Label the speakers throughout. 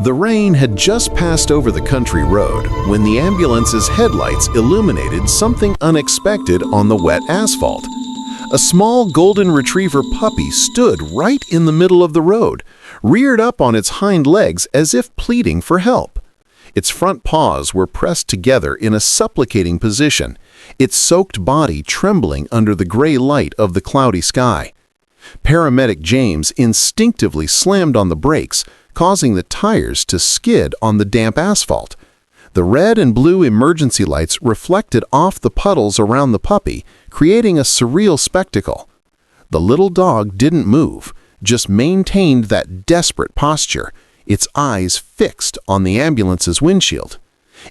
Speaker 1: The rain had just passed over the country road when the ambulance's headlights illuminated something unexpected on the wet asphalt. A small golden retriever puppy stood right in the middle of the road, reared up on its hind legs as if pleading for help. Its front paws were pressed together in a supplicating position, its soaked body trembling under the gray light of the cloudy sky. Paramedic James instinctively slammed on the brakes, causing the tires to skid on the damp asphalt. The red and blue emergency lights reflected off the puddles around the puppy, creating a surreal spectacle. The little dog didn't move, just maintained that desperate posture, its eyes fixed on the ambulance's windshield.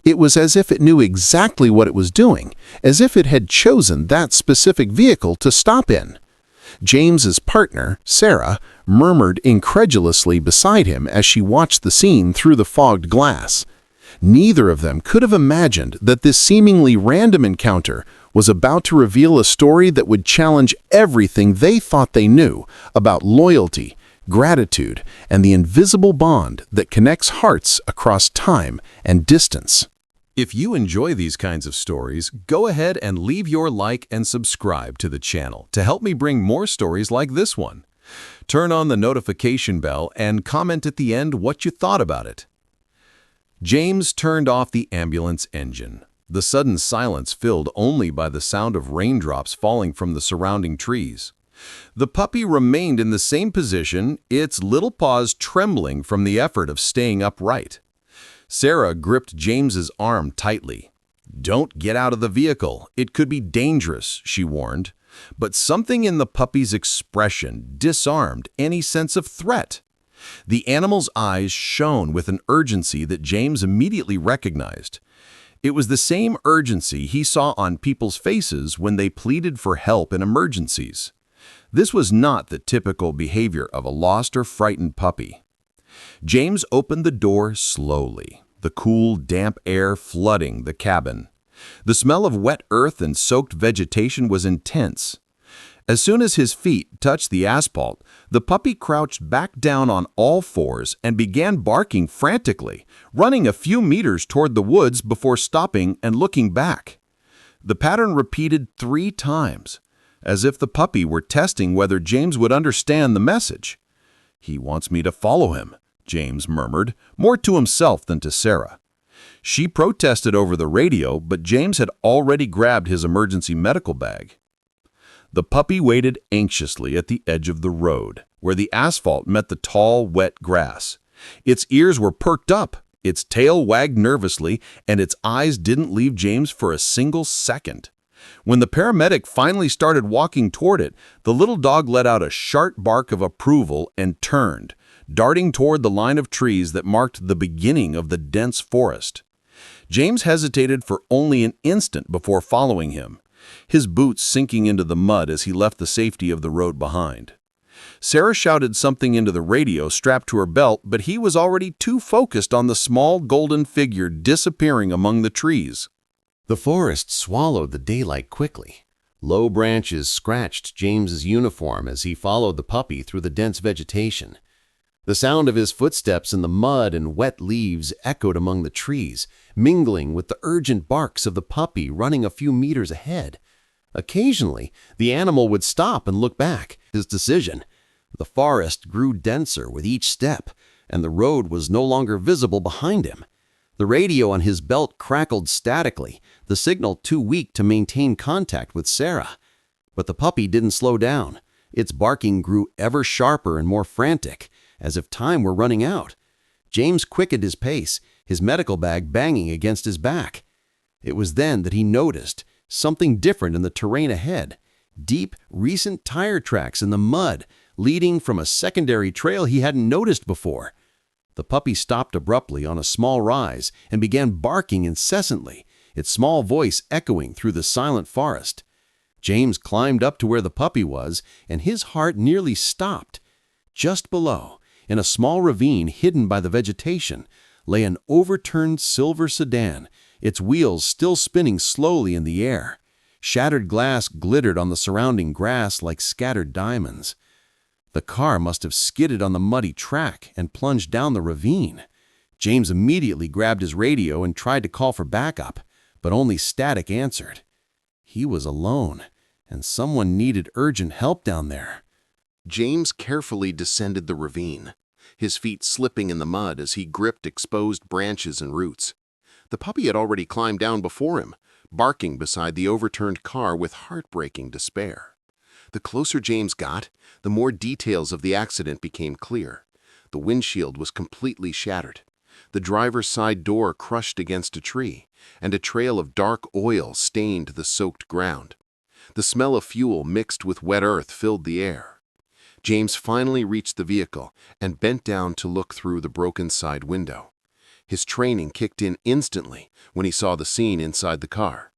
Speaker 1: It was as if it knew exactly what it was doing, as if it had chosen that specific vehicle to stop in. James's partner, Sarah, murmured incredulously beside him as she watched the scene through the fogged glass. Neither of them could have imagined that this seemingly random encounter was about to reveal a story that would challenge everything they thought they knew about loyalty, gratitude, and the invisible bond that connects hearts across time and distance. If you enjoy these kinds of stories, go ahead and leave your like and subscribe to the channel to help me bring more stories like this one. Turn on the notification bell and comment at the end what you thought about it. James turned off the ambulance engine, the sudden silence filled only by the sound of raindrops falling from the surrounding trees. The puppy remained in the same position, its little paws trembling from the effort of staying upright. Sarah gripped James's arm tightly. "Don't get out of the vehicle. It could be dangerous," she warned. But something in the puppy's expression disarmed any sense of threat. The animal's eyes shone with an urgency that James immediately recognized. It was the same urgency he saw on people's faces when they pleaded for help in emergencies. This was not the typical behavior of a lost or frightened puppy. James opened the door slowly, the cool, damp air flooding the cabin. The smell of wet earth and soaked vegetation was intense. As soon as his feet touched the asphalt, the puppy crouched back down on all fours and began barking frantically, running a few meters toward the woods before stopping and looking back. The pattern repeated 3 times, as if the puppy were testing whether James would understand the message. "He wants me to follow him," James murmured, more to himself than to Sarah. She protested over the radio, but James had already grabbed his emergency medical bag. The puppy waited anxiously at the edge of the road, where the asphalt met the tall, wet grass. Its ears were perked up, its tail wagged nervously, and its eyes didn't leave James for a single second. When the paramedic finally started walking toward it, the little dog let out a sharp bark of approval and turned, darting toward the line of trees that marked the beginning of the dense forest. James hesitated for only an instant before following him, his boots sinking into the mud as he left the safety of the road behind. Sarah shouted something into the radio strapped to her belt, but he was already too focused on the small golden figure disappearing among the trees.
Speaker 2: The forest swallowed the daylight quickly. Low branches scratched James's uniform as he followed the puppy through the dense vegetation. The sound of his footsteps in the mud and wet leaves echoed among the trees, mingling with the urgent barks of the puppy running a few meters ahead. Occasionally, the animal would stop and look back, his decision. The forest grew denser with each step, and the road was no longer visible behind him. The radio on his belt crackled statically, the signal too weak to maintain contact with Sarah. But the puppy didn't slow down. Its barking grew ever sharper and more frantic, as if time were running out. James quickened his pace, his medical bag banging against his back. It was then that he noticed something different in the terrain ahead. Deep, recent tire tracks in the mud, leading from a secondary trail he hadn't noticed before. The puppy stopped abruptly on a small rise and began barking incessantly, its small voice echoing through the silent forest. James climbed up to where the puppy was, and his heart nearly stopped. Just below, in a small ravine hidden by the vegetation, lay an overturned silver sedan, its wheels still spinning slowly in the air. Shattered glass glittered on the surrounding grass like scattered diamonds. The car must have skidded on the muddy track and plunged down the ravine. James immediately grabbed his radio and tried to call for backup, but only static answered. He was alone, and someone needed urgent help down there.
Speaker 1: James carefully descended the ravine, his feet slipping in the mud as he gripped exposed branches and roots. The puppy had already climbed down before him, barking beside the overturned car with heartbreaking despair. The closer James got, the more details of the accident became clear. The windshield was completely shattered, the driver's side door crushed against a tree, and a trail of dark oil stained the soaked ground. The smell of fuel mixed with wet earth filled the air. James finally reached the vehicle and bent down to look through the broken side window. His training kicked in instantly when he saw the scene inside the car.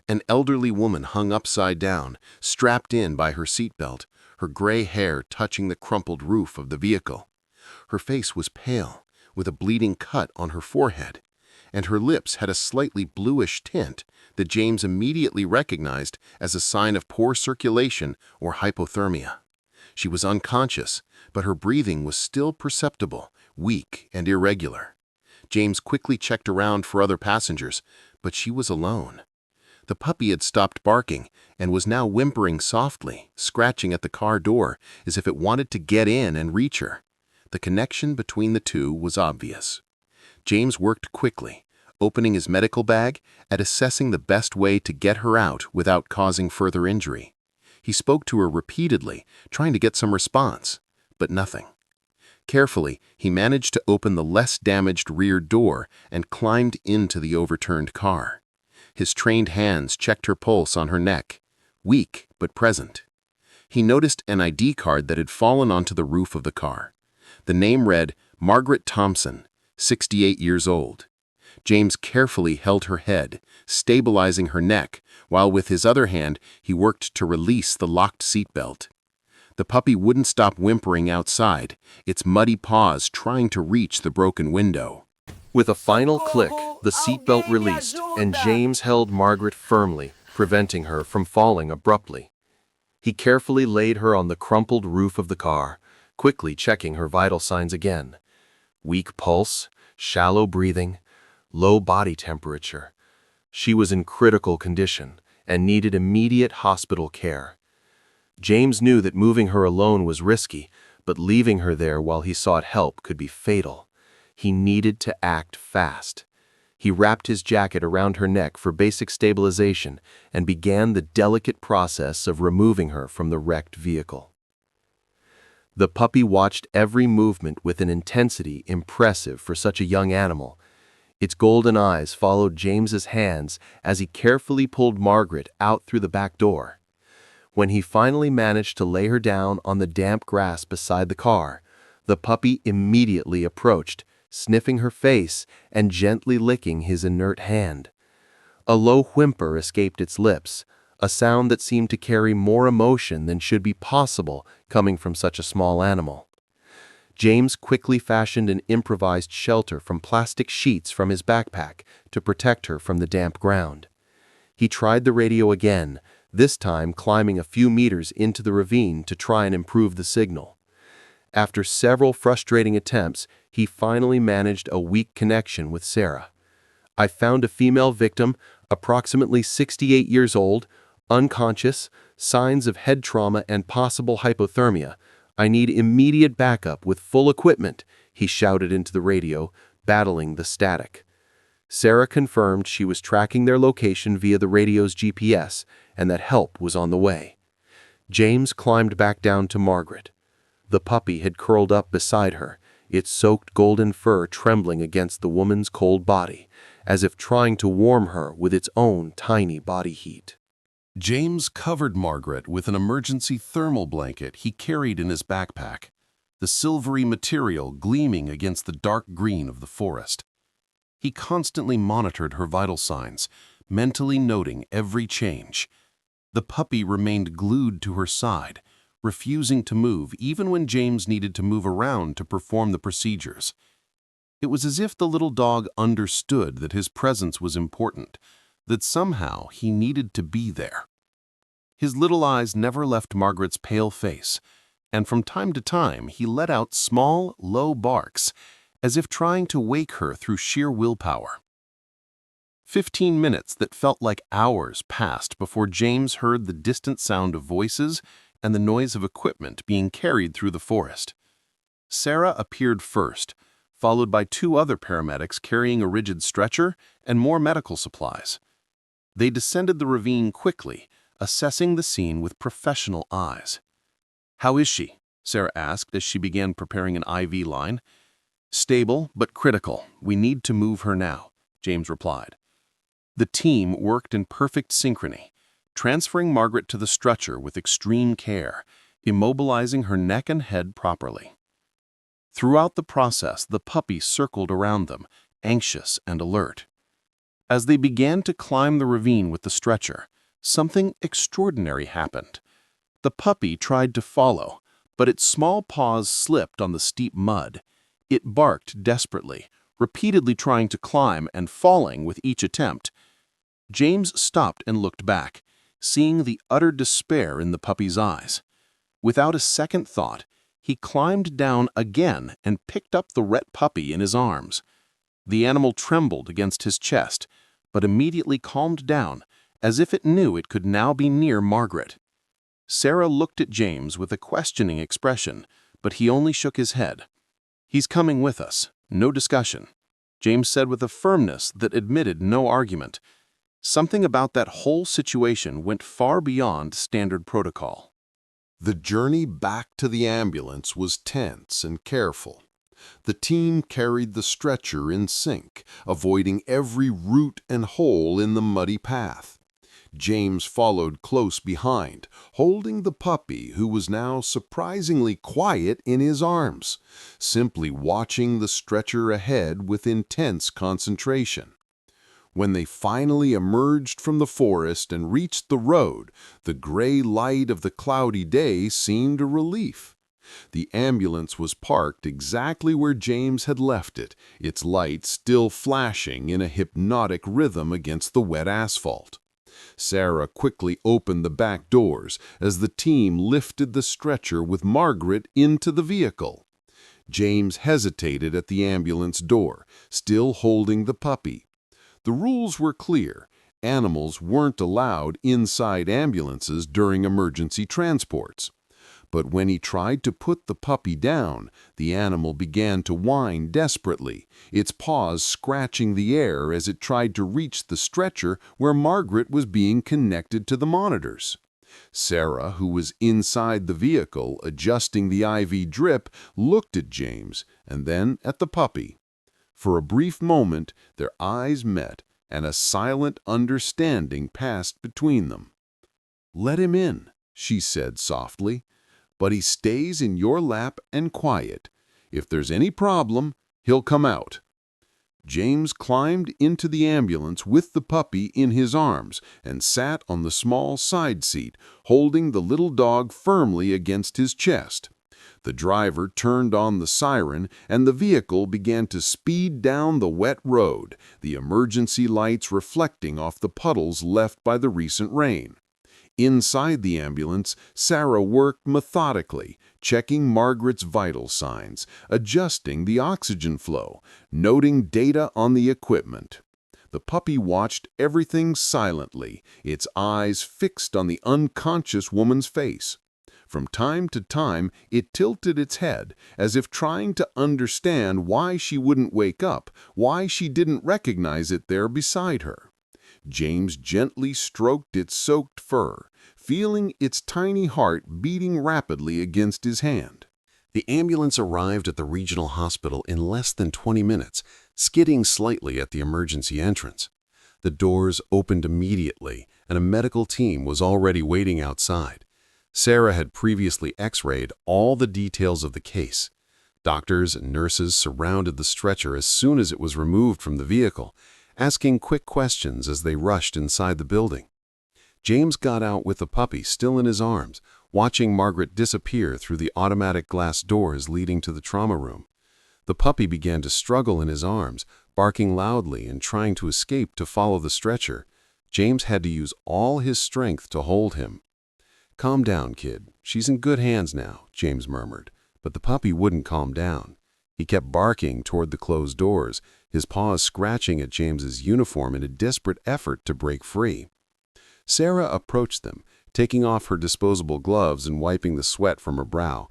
Speaker 1: An elderly woman hung upside down, strapped in by her seatbelt, her gray hair touching the crumpled roof of the vehicle. Her face was pale, with a bleeding cut on her forehead, and her lips had a slightly bluish tint that James immediately recognized as a sign of poor circulation or hypothermia. She was unconscious, but her breathing was still perceptible, weak and irregular. James quickly checked around for other passengers, but she was alone. The puppy had stopped barking and was now whimpering softly, scratching at the car door as if it wanted to get in and reach her. The connection between the two was obvious. James worked quickly, opening his medical bag and assessing the best way to get her out without causing further injury. He spoke to her repeatedly, trying to get some response, but nothing. Carefully, he managed to open the less damaged rear door and climbed into the overturned car. His trained hands checked her pulse on her neck, weak but present. He noticed an ID card that had fallen onto the roof of the car. The name read, Margaret Thompson, 68 years old. James carefully held her head, stabilizing her neck, while with his other hand he worked to release the locked seatbelt. The puppy wouldn't stop whimpering outside, its muddy paws trying to reach the broken window.
Speaker 2: With a final click, the seatbelt released, and James held Margaret firmly, preventing her from falling abruptly. He carefully laid her on the crumpled roof of the car, quickly checking her vital signs again. Weak pulse, shallow breathing, low body temperature. She was in critical condition and needed immediate hospital care. James knew that moving her alone was risky, but leaving her there while he sought help could be fatal. He needed to act fast. He wrapped his jacket around her neck for basic stabilization and began the delicate process of removing her from the wrecked vehicle. The puppy watched every movement with an intensity impressive for such a young animal. Its golden eyes followed James's hands as he carefully pulled Margaret out through the back door. When he finally managed to lay her down on the damp grass beside the car, the puppy immediately approached, sniffing her face and gently licking his inert hand. A low whimper escaped its lips, a sound that seemed to carry more emotion than should be possible coming from such a small animal. James quickly fashioned an improvised shelter from plastic sheets from his backpack to protect her from the damp ground. He tried the radio again, this time climbing a few meters into the ravine to try and improve the signal. After several frustrating attempts, he finally managed a weak connection with Sarah. I found a female victim, approximately 68 years old, unconscious, signs of head trauma and possible hypothermia. I need immediate backup with full equipment, he shouted into the radio, battling the static. Sarah confirmed she was tracking their location via the radio's GPS and that help was on the way. James climbed back down to Margaret. The puppy had curled up beside her, its soaked golden fur trembling against the woman's cold body, as if trying to warm her with its own tiny body heat.
Speaker 1: James covered Margaret with an emergency thermal blanket he carried in his backpack, the silvery material gleaming against the dark green of the forest. He constantly monitored her vital signs, mentally noting every change. The puppy remained glued to her side, refusing to move even when James needed to move around to perform the procedures. It was as if the little dog understood that his presence was important, that somehow he needed to be there. His little eyes never left Margaret's pale face, and from time to time he let out small, low barks, as if trying to wake her through sheer willpower. 15 minutes that felt like hours passed before James heard the distant sound of voices and the noise of equipment being carried through the forest. Sarah appeared first, followed by two other paramedics carrying a rigid stretcher and more medical supplies. They descended the ravine quickly, assessing the scene with professional eyes. "How is she?" Sarah asked as she began preparing an IV line. "Stable, but critical. We need to move her now," James replied. The team worked in perfect synchrony, transferring Margaret to the stretcher with extreme care, immobilizing her neck and head properly. Throughout the process, the puppy circled around them, anxious and alert. As they began to climb the ravine with the stretcher, something extraordinary happened. The puppy tried to follow, but its small paws slipped on the steep mud. It barked desperately, repeatedly trying to climb and falling with each attempt. James stopped and looked back, seeing the utter despair in the puppy's eyes. Without a second thought, he climbed down again and picked up the wet puppy in his arms. The animal trembled against his chest, but immediately calmed down, as if it knew it could now be near Margaret. Sarah looked at James with a questioning expression, but he only shook his head. "He's coming with us. No discussion," James said with a firmness that admitted no argument. Something about that whole situation went far beyond standard protocol.
Speaker 3: The journey back to the ambulance was tense and careful. The team carried the stretcher in sync, avoiding every root and hole in the muddy path. James followed close behind, holding the puppy, who was now surprisingly quiet in his arms, simply watching the stretcher ahead with intense concentration. When they finally emerged from the forest and reached the road, the gray light of the cloudy day seemed a relief. The ambulance was parked exactly where James had left it, its lights still flashing in a hypnotic rhythm against the wet asphalt. Sarah quickly opened the back doors as the team lifted the stretcher with Margaret into the vehicle. James hesitated at the ambulance door, still holding the puppy. The rules were clear. Animals weren't allowed inside ambulances during emergency transports. But when he tried to put the puppy down, the animal began to whine desperately, its paws scratching the air as it tried to reach the stretcher where Margaret was being connected to the monitors. Sarah, who was inside the vehicle adjusting the IV drip, looked at James and then at the puppy. For a brief moment, their eyes met, and a silent understanding passed between them. "Let him in," she said softly, "but he stays in your lap and quiet. If there's any problem, he'll come out." James climbed into the ambulance with the puppy in his arms and sat on the small side seat, holding the little dog firmly against his chest. The driver turned on the siren, and the vehicle began to speed down the wet road, the emergency lights reflecting off the puddles left by the recent rain. Inside the ambulance, Sarah worked methodically, checking Margaret's vital signs, adjusting the oxygen flow, noting data on the equipment. The puppy watched everything silently, its eyes fixed on the unconscious woman's face. From time to time, it tilted its head, as if trying to understand why she wouldn't wake up, why she didn't recognize it there beside her. James gently stroked its soaked fur, feeling its tiny heart beating rapidly against his hand.
Speaker 2: The ambulance arrived at the regional hospital in less than 20 minutes, skidding slightly at the emergency entrance. The doors opened immediately, and a medical team was already waiting outside. Sarah had previously x-rayed all the details of the case. Doctors and nurses surrounded the stretcher as soon as it was removed from the vehicle, asking quick questions as they rushed inside the building. James got out with the puppy still in his arms, watching Margaret disappear through the automatic glass doors leading to the trauma room. The puppy began to struggle in his arms, barking loudly and trying to escape to follow the stretcher. James had to use all his strength to hold him. "Calm down, kid. She's in good hands now," James murmured, but the puppy wouldn't calm down.
Speaker 1: He kept barking toward the closed doors, his paws scratching at James's uniform in a desperate effort to break free. Sarah approached them, taking off her disposable gloves and wiping the sweat from her brow.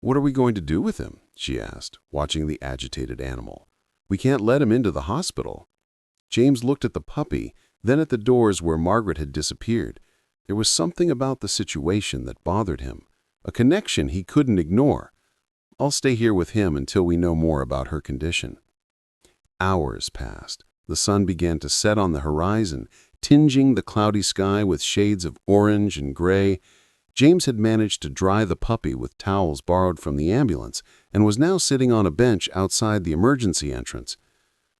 Speaker 1: "What are we going to do with him?" she asked, watching the agitated animal. "We can't let him into the hospital." James looked at the puppy, then at the doors where Margaret had disappeared. There was something about the situation that bothered him, a connection he couldn't ignore. "I'll stay here with him until we know more about her condition." Hours passed. The sun began to set on the horizon, tinging the cloudy sky with shades of orange and gray. James had managed to dry the puppy with towels borrowed from the ambulance and was now sitting on a bench outside the emergency entrance.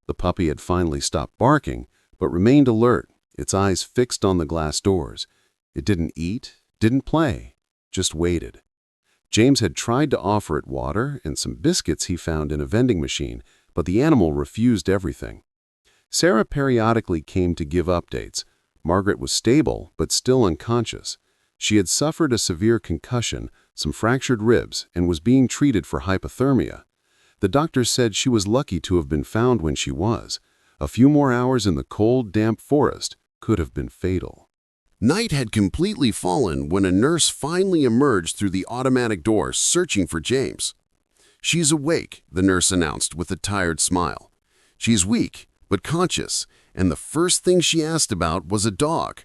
Speaker 1: The puppy had finally stopped barking, but remained alert, its eyes fixed on the glass doors. It didn't eat, didn't play, just waited. James had tried to offer it water and some biscuits he found in a vending machine, but the animal refused everything. Sarah periodically came to give updates. Margaret was stable, but still unconscious. She had suffered a severe concussion, some fractured ribs, and was being treated for hypothermia. The doctor said she was lucky to have been found when she was. A few more hours in the cold, damp forest could have been fatal.
Speaker 2: Night had completely fallen when a nurse finally emerged through the automatic door searching for James. "She's awake," the nurse announced with a tired smile. "She's weak, but conscious, and the first thing she asked about was a dog."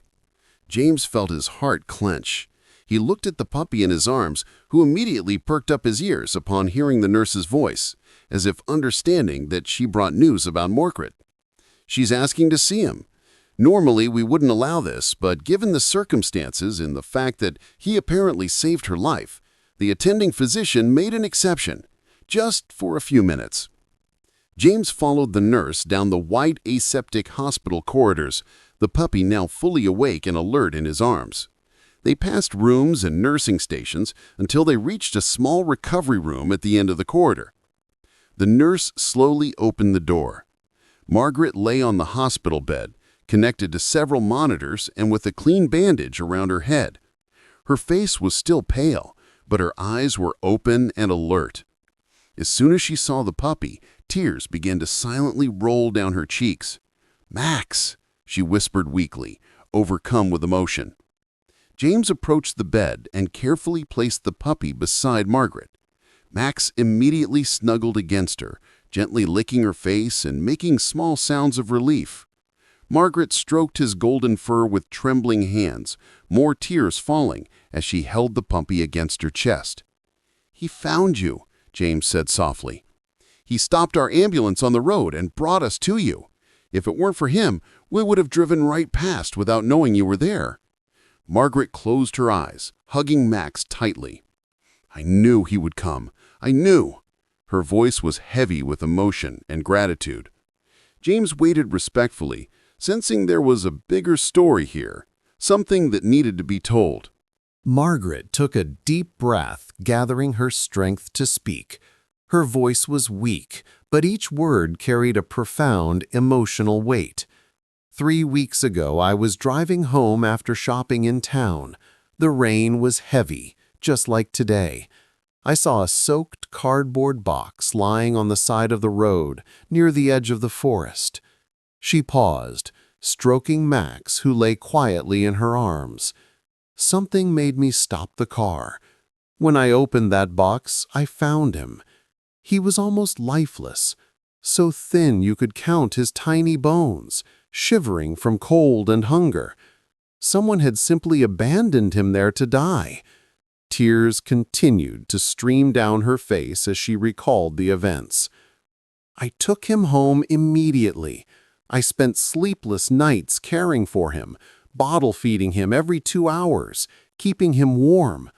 Speaker 2: James felt his heart clench. He looked at the puppy in his arms, who immediately perked up his ears upon hearing the nurse's voice, as if understanding that she brought news about Margaret. "She's asking to see him. Normally, we wouldn't allow this, but given the circumstances and the fact that he apparently saved her life, the attending physician made an exception, just for a few minutes." James followed the nurse down the white aseptic hospital corridors, the puppy now fully awake and alert in his arms. They passed rooms and nursing stations until they reached a small recovery room at the end of the corridor. The nurse slowly opened the door. Margaret lay on the hospital bed, connected to several monitors and with a clean bandage around her head. Her face was still pale, but her eyes were open and alert. As soon as she saw the puppy, tears began to silently roll down her cheeks. "Max," she whispered weakly, overcome with emotion. James approached the bed and carefully placed the puppy beside Margaret. Max immediately snuggled against her, gently licking her face and making small sounds of relief. Margaret stroked his golden fur with trembling hands, more tears falling as she held the puppy against her chest. "He found you," James said softly. "He stopped our ambulance on the road and brought us to you. If it weren't for him, we would have driven right past without knowing you were there." Margaret closed her eyes, hugging Max tightly. "I knew he would come. I knew." Her voice was heavy with emotion and gratitude. James waited respectfully, sensing there was a bigger story here, something that needed to be told.
Speaker 1: Margaret took a deep breath, gathering her strength to speak. Her voice was weak, but each word carried a profound emotional weight. 3 weeks ago, I was driving home after shopping in town. The rain was heavy, just like today. I saw a soaked cardboard box lying on the side of the road near the edge of the forest. She paused, stroking Max, who lay quietly in her arms. Something made me stop the car. When I opened that box, I found him. He was almost lifeless, so thin you could count his tiny bones, shivering from cold and hunger. Someone had simply abandoned him there to die. Tears continued to stream down her face as she recalled the events. I took him home immediately. I spent sleepless nights caring for him, bottle feeding him every 2 hours, keeping him warm.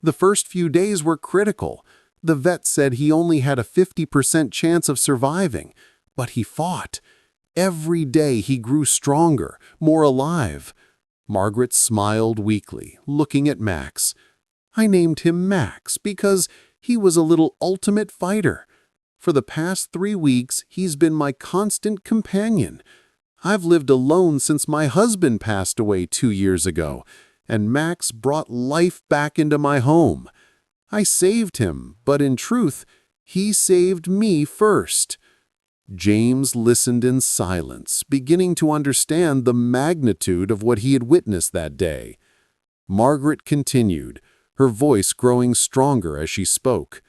Speaker 1: The first few days were critical. The vet said he only had a 50% chance of surviving, but he fought. Every day he grew stronger, more alive. Margaret smiled weakly, looking at Max. I named him Max because he was a little ultimate fighter. For the past 3 weeks, he's been my constant companion. I've lived alone since my husband passed away 2 years ago, and Max brought life back into my home. I saved him, but in truth, He saved me first." James listened in silence, beginning to understand the magnitude of what he had witnessed that day. Margaret continued, her voice growing stronger as she spoke.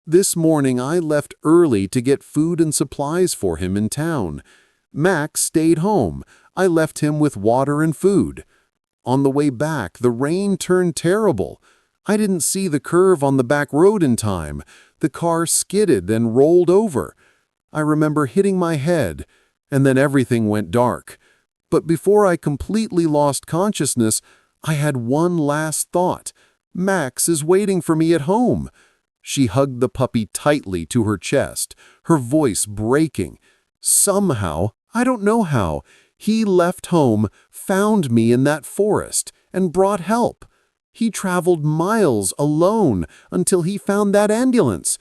Speaker 1: "This morning I left early to get food and supplies for him in town. Max stayed home. I left him with water and food. On the way back, the rain turned terrible. I didn't see the curve on the back road in time. The car skidded and rolled over. I remember hitting my head, and then everything went dark. But before I completely lost consciousness, I had one last thought. Max is waiting for me at home." She hugged the puppy tightly to her chest, her voice breaking. "Somehow, I don't know how, he left home, found me in that forest, and brought help. He traveled miles alone until he found that ambulance.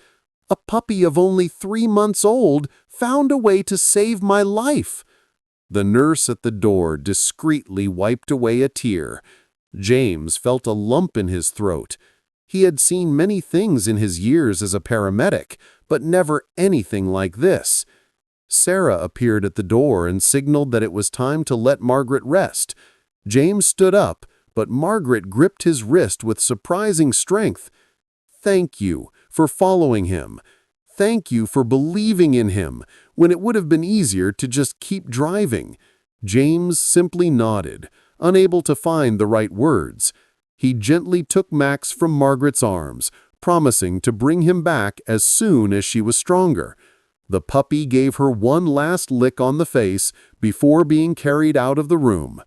Speaker 1: A puppy of only 3 months old found a way to save my life." The nurse at the door discreetly wiped away a tear. James felt a lump in his throat. He had seen many things in his years as a paramedic, but never anything like this. Sarah appeared at the door and signaled that it was time to let Margaret rest. James stood up, but Margaret gripped his wrist with surprising strength. "Thank you for following him. Thank you for believing in him, when it would have been easier to just keep driving." James simply nodded, unable to find the right words. He gently took Max from Margaret's arms, promising to bring him back as soon as she was stronger. The puppy gave her one last lick on the face before being carried out of the room.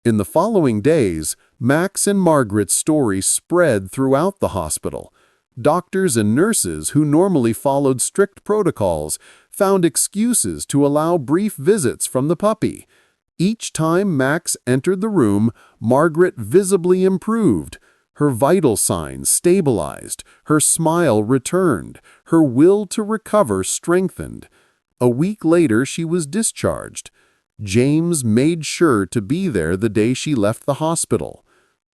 Speaker 1: In the following days, Max and Margaret's story spread throughout the hospital. Doctors and nurses who normally followed strict protocols found excuses to allow brief visits from the puppy. Each time Max entered the room, Margaret visibly improved. Her vital signs stabilized, her smile returned, her will to recover strengthened. A week later, she was discharged. James made sure to be there the day she left the hospital.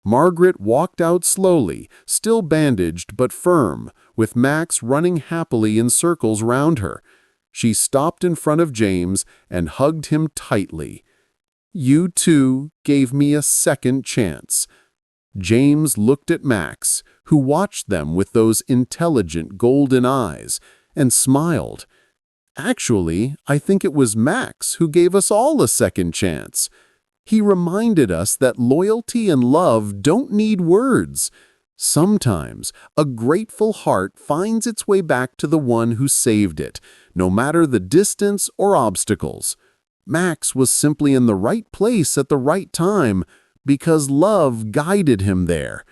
Speaker 1: Margaret walked out slowly, still bandaged but firm, with Max running happily in circles round her. She stopped in front of James and hugged him tightly. "You too gave me a second chance." James looked at Max, who watched them with those intelligent golden eyes, and smiled. "Actually, I think it was Max who gave us all a second chance. He reminded us that loyalty and love don't need words. Sometimes a grateful heart finds its way back to the one who saved it, no matter the distance or obstacles. Max was simply in the right place at the right time because love guided him there.